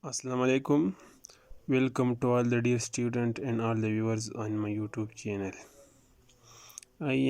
Assalamu alaikum. Welcome to all the dear student and all the viewers on my YouTube channel. I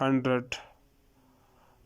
100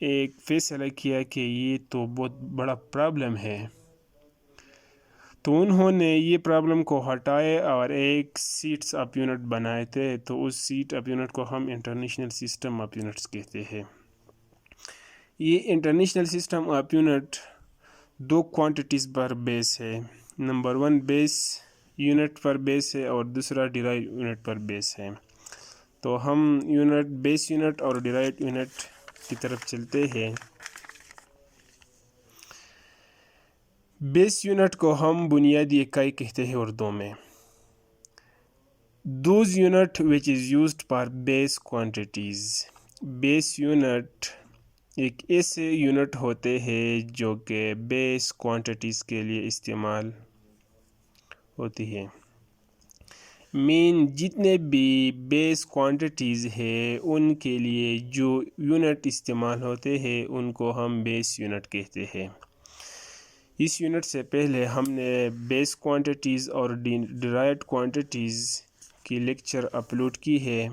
ایک فیصلہ کیا کہ یہ تو بہت بڑا پرابلم ہے، تو انہوں نے یہ پرابلم کو ہٹائے اور ایک سیٹس آف یونٹ بنائے تھے، تو اس سیٹ آف یونٹ کو ہم انٹرنیشنل سسٹم آف یونٹس کہتے ہیں۔ یہ انٹرنیشنل سسٹم آف یونٹ دو کوانٹیٹیز پر بیس ہے، نمبر 1 بیس یونٹ پر بیس ہے اور دوسرا ڈیرائیو یونٹ پر بیس ہے۔ تو ہم بیس یونٹ اور ڈیرائیو یونٹ کی طرف چلتے ہیں۔ بیس یونٹ کو ہم بنیادی اکائی کہتے ہیں اردو میں۔ Those unit which is used for base quantities. Base unit ایک ایسے یونٹ ہوتے ہیں جو کہ بیس کوانٹیٹیز کے لیے استعمال ہوتی ہے۔ جتنے بھی بیس کوانٹیٹیز ہیں ان کے لیے جو یونٹ استعمال ہوتے ہیں ان کو ہم بیس یونٹ کہتے ہیں۔ اس یونٹ سے پہلے ہم نے بیس کوانٹیٹیز اور ڈیرائیوڈ کوانٹیٹیز کی لیکچر اپلوڈ کی ہے۔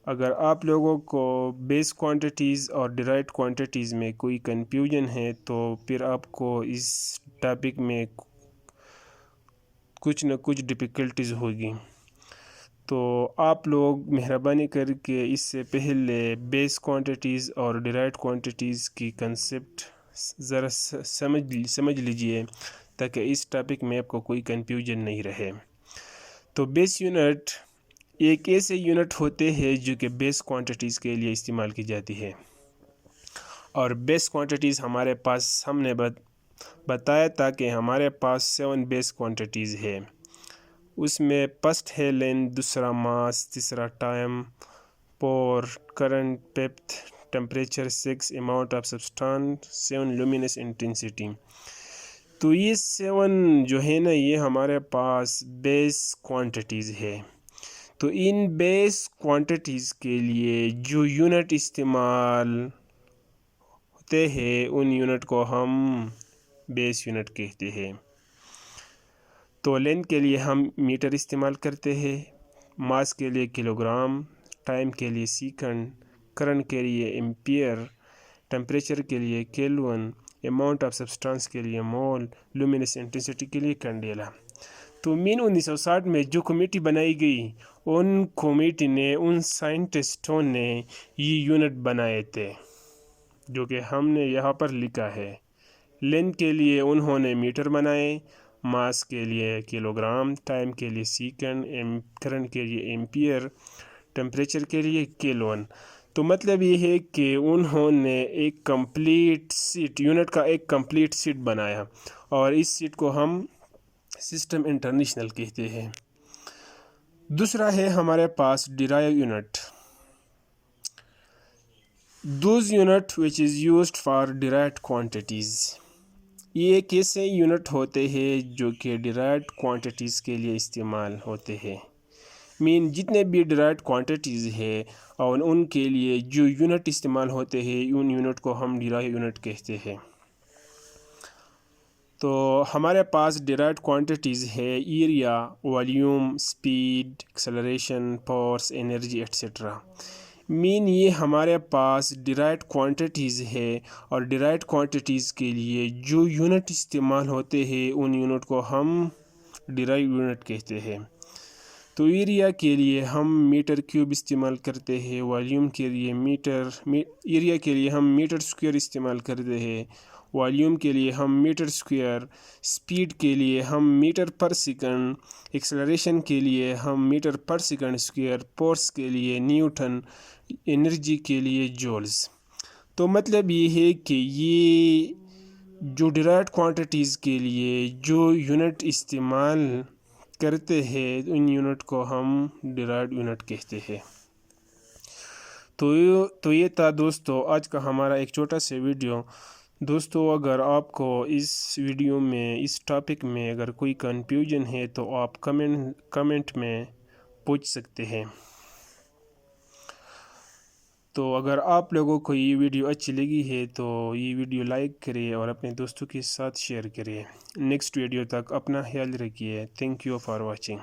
اگر آپ لوگوں کو بیس کوانٹیٹیز اور ڈیرائیوڈ کوانٹیٹیز میں کوئی کنفیوژن ہے تو پھر آپ کو اس ٹاپک میں کچھ نہ کچھ ڈیفیکلٹیز ہوگی، تو آپ لوگ مہربانی کر کے اس سے پہلے بیس کوانٹیٹیز اور ڈیرائیوڈ کوانٹیٹیز کی کنسیپٹ ذرا سمجھ لیجئے تاکہ اس ٹاپک میں آپ کو کوئی کنفیوژن نہیں رہے۔ تو بیس یونٹ ایک ایسے یونٹ ہوتے ہیں جو کہ بیس کوانٹیٹیز کے لیے استعمال کی جاتی ہے، اور بیس کوانٹیٹیز ہمارے پاس ہم نے بتایا تھا کہ ہمارے پاس 7 بیس کوانٹیٹیز ہے۔ اس میں فرسٹ ہے لینتھ، دوسرا ماس، تیسرا time, 4 current, 5 temperature, 6 amount of substance, 7 luminance intensity. تو یہ 7 جو ہے نا یہ ہمارے پاس بیس کوانٹیٹیز ہے۔ تو ان بیس کوانٹیٹیز کے لیے جو یونٹ استعمال ہوتے ہیں ان یونٹ کو ہم بیس یونٹ کہتے ہیں۔ تو لینتھ کے لیے ہم میٹر استعمال کرتے ہیں، ماس کے لیے کلو گرام، ٹائم کے لیے سیکنڈ، کرنٹ کے لیے ایمپیئر، ٹمپریچر کے لیے کیلون، اماؤنٹ آف سبسٹانس کے لیے مول، لومینس انٹینسٹی کے لیے کینڈیلا۔ تو 1960 میں جو کمیٹی بنائی گئی ان کمیٹی نے ان سائنٹسٹوں نے یہ یونٹ بنائے تھے جو کہ ہم نے یہاں پر لکھا ہے۔ لینتھ کے لیے انہوں نے میٹر بنائے، ماس کے لیے کلو گرام، ٹائم کے لیے سیکنڈ، کرنٹ کے لیے ایمپیئر، ٹمپریچر کے لیے کیلون۔ تو مطلب یہ ہے کہ انہوں نے ایک کمپلیٹ سیٹ یونٹ کا ایک کمپلیٹ سیٹ بنایا، اور اس سیٹ کو ہم سسٹم انٹرنیشنل کہتے ہیں۔ دوسرا ہے ہمارے پاس derive unit. Those unit which is used for derived quantities. یہ ایک ایسے یونٹ ہوتے ہیں جو کہ ڈیرائیوڈ کوانٹیٹیز کے لیے استعمال ہوتے ہیں۔ جتنے بھی ڈیرائیوڈ کوانٹیٹیز ہے اور ان کے لیے جو یونٹ استعمال ہوتے ہیں ان یونٹ کو ہم ڈیرائیو یونٹ کہتے ہیں۔ تو ہمارے پاس ڈیرائیوڈ کوانٹیٹیز ہے area, volume, speed, acceleration, force, energy etcetera. یہ ہمارے پاس ڈیرائیوڈ کوانٹیٹیز ہے، اور ڈیرائیوڈ کوانٹیٹیز کے لیے جو یونٹ استعمال ہوتے ہیں ان یونٹ کو ہم ڈیرائیو یونٹ کہتے ہیں۔ تو ایریا کے لیے ہم میٹر کیوب استعمال کرتے ہیں، والیوم کے لیے ایریا کے لیے ہم میٹر سکوئر استعمال کرتے ہیں، والیوم کے لیے ہم میٹر سکوئر، سپیڈ کے لیے ہم میٹر پر سیکنڈ، ایکسلریشن کے لیے ہم میٹر پر سیکنڈ سکوئر، فورس کے لیے نیوٹن، انرجی کے لیے جولز۔ تو مطلب یہ ہے کہ یہ جو ڈیرائیوڈ کوانٹیٹیز کے لیے جو یونٹ استعمال کرتے ہیں ان یونٹ کو ہم ڈیرائیوڈ یونٹ کہتے ہیں۔ تو یہ تھا دوستو آج کا ہمارا ایک چھوٹا سا ویڈیو۔ دوستو اگر آپ کو اس ویڈیو میں اس ٹاپک میں اگر کوئی کنفیوژن ہے تو آپ کمنٹ میں پوچھ سکتے ہیں۔ تو اگر آپ لوگوں کو یہ ویڈیو اچھی لگی ہے تو یہ ویڈیو لائک کریں اور اپنے دوستوں کے ساتھ شیئر کریں۔ نیکسٹ ویڈیو تک اپنا خیال رکھیے۔ Thank you for watching.